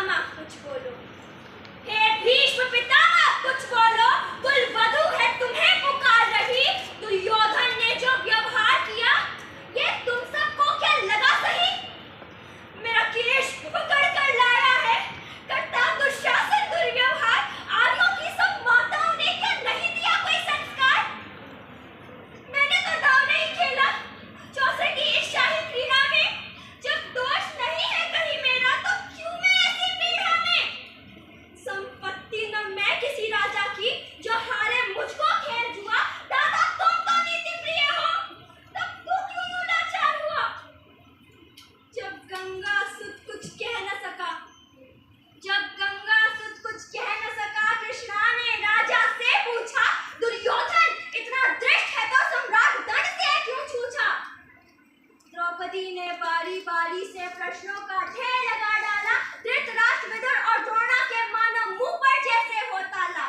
पितामह कुछ बोलो, हे भीष्म पितामह कुछ बोलो। कुलवधू है तुम्हें पुकार रही, दुर्योधन ने जो व्यवहार किया ये तुम सबको क्या लगा सही? मेरा केश पकड़ कर लाया है, करता दुशासन दुर्व्यवहार। आर्यों की सब माताओं ने क्या नहीं दिया कोई संस्कार? मैंने तो दाव नहीं खेला चौसे की इस शाही क्रीड़ा में। जब दोष नहीं है कहीं मेरा तो क्यों मैं ऐसी पीड़ा में? संपत्ति न मैं किसी राजा की जो हारे मुझको खेल जुआ। दादा तुम तो नीति प्रिय हो, तब तू क्यों यूं लाचार हुआ? जब गंगा सुत कुछ कह न सका, जब गंगा सुत कुछ कह न सका, कृष्णा ने राजा से पूछा, दुर्योधन इतना दृष्ट है तो सम्राट दंड से क्यों छूछा? द्रौपदी ने बारी बारी से प्रश्नों का ढेर लगा डाला। धृतराष्ट्र, विदुर और द्रोणा के मानो मुंह पर जैसे हो ताला।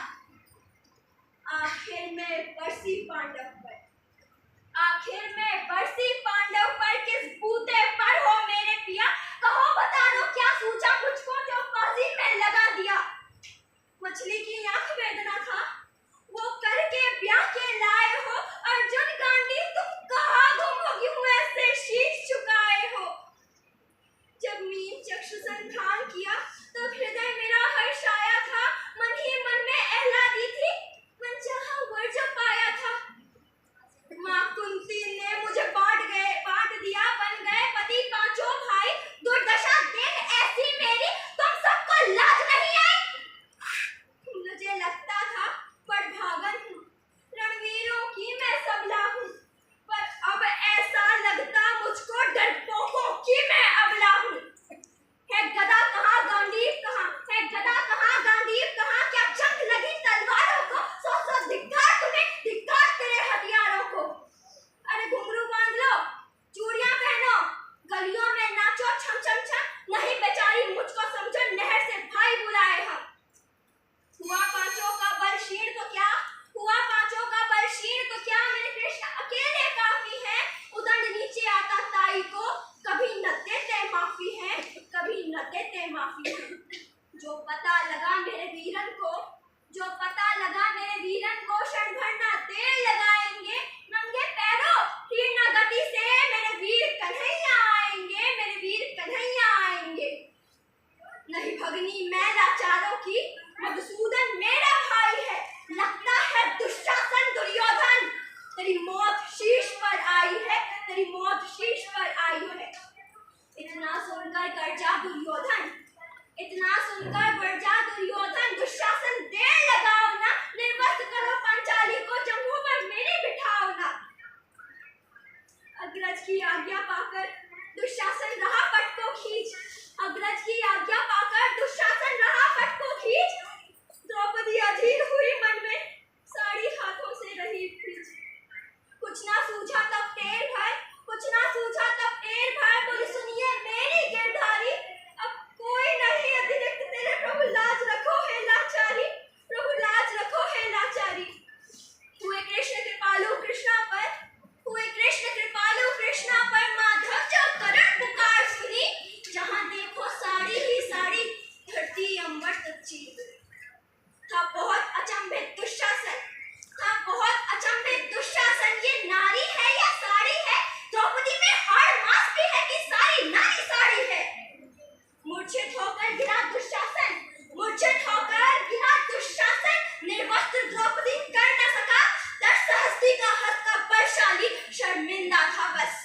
आखिर में बरसी पांडव पर, आखिर में बरसी पांडव पर, किस बूते पर हो मेरे पिया? कहो बता दो क्या सूझा मुझको जो बाजी में लगा दिया? मछली की आंख वेदना था वो करके ब्याह के लाए हो। अर्जुन गांडी तुम कहाँ गुम हो क्यों ऐसे शीश झुकाए हो? जब मीन चक्षु संधान किया तब हृदय मेरा हर्षाया था। मन ही मन में आह्लादी थी, मन चाहा वर जो पाया था। माँ कुंती ने मुझे बांट दिया, बन गए पति पांचों भाई। दुर्दशा देख ऐसी मेरी तुम सबको लाज नहीं आई? मुझे लगता था बड़भागन हूँ, रणवीरों की मैं सबला हूँ, पर अब ऐसा लगता मुझको डरपोकों की मैं अबला हूँ। है गदा कहाँ गांडीव कहाँ, है गदा कहाँ गांडीव कहाँ? क्या जंग लगी तलवारों को? सौ सौ धिक्कार तुम्हें, धिक्कार तेरे हथियारों को। अरे घुंघरू बांध लो, चूड़ियां पहनो, गलियों में नाचो छम छम छम। नहीं बेचारी मुझको समझो नहर से भाई बुलाए हम। हुआ पांचों का बल क्षीण तो क्या, हुआ पांचों का बल क्षीण तो क्या? मेरे कृष्ण अकेले काफी है, उदंड नीचे आता ताई को। कभी न देते माफी है, कभी न देते माफी है। जो पता लगा मेरे वीरन को, जो पता लगा मेरे वीरन को, क्षण भर ना देर लगाएंगे। नंगे पैरों तीर्ण गति से मेरे वीर कन्हैया आएंगे, मेरे वीर कन्हैया आएंगे। नहीं भगनी मैं लाचारों की, मधुसूदन मेरा भाई है। लगता है दुशासन दुर्योधन तेरी मौत शीश पर आई है, तेरी मौत शीश पर आई है। इतना सुनकर गर्जा दुर्योधन, इतना सुनकर गर्जा दुर्योधन। दुशासन देर लगाओ ना, निर्वस्त्र करो पांचाली को, जंघों पर मेरे बिठाओ ना। अग्रज की आज्ञा पाकर दुशासन रहा पट को खींच, अग्रज की आज्ञा पाकर दुशासन रहा पट को खींच। द्रौपदी अधीर हुई मन में, साड़ी हाथों से रही खींच। कुछ ना सूझा तब टेर भर, कुछ ना सूझा तब टेर भर। बोली सुनिए मेरी गिरधारी, अब कोई नहीं अतिरिक्त तेरे, प्रभु लाज रखो है लाचारी, प्रभु लाज रखो है लाचारी। हुए कृष्ण कृपालु कृष्णा पर, हुए कृष्ण कृपालु कृष्णा पर। माधव जो करुण पुकार सुनी, जहां देखो साड़ी ही साड़ी, धरती अंबर तक चीर। था बहुत अचंभित दुशासन, था बहुत अचंभित दुशासन। ये नारी है या साड़ी है? द्रौपदी में हाड़ मांस भी है कि सारी नारी साड़ी है? मूर्छित होकर गिरा दुशासन, मूर्छित होकर गिरा दुशासन। निर्वस्त्र द्रौपदी कर न सका, दर्श हस्ती का हस्त बलशाली, शर्मिंदा था बस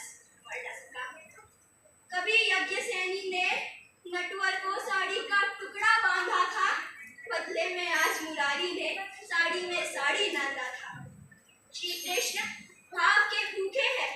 मर न सका। कभी यज्ञसेनी ने नटवर को साड़ी का टुकड़ा बांधा था, बदले में आज मुरारी ने साड़ी में साड़ी बांधा था। श्री कृष्ण भाव के भूखे हैं,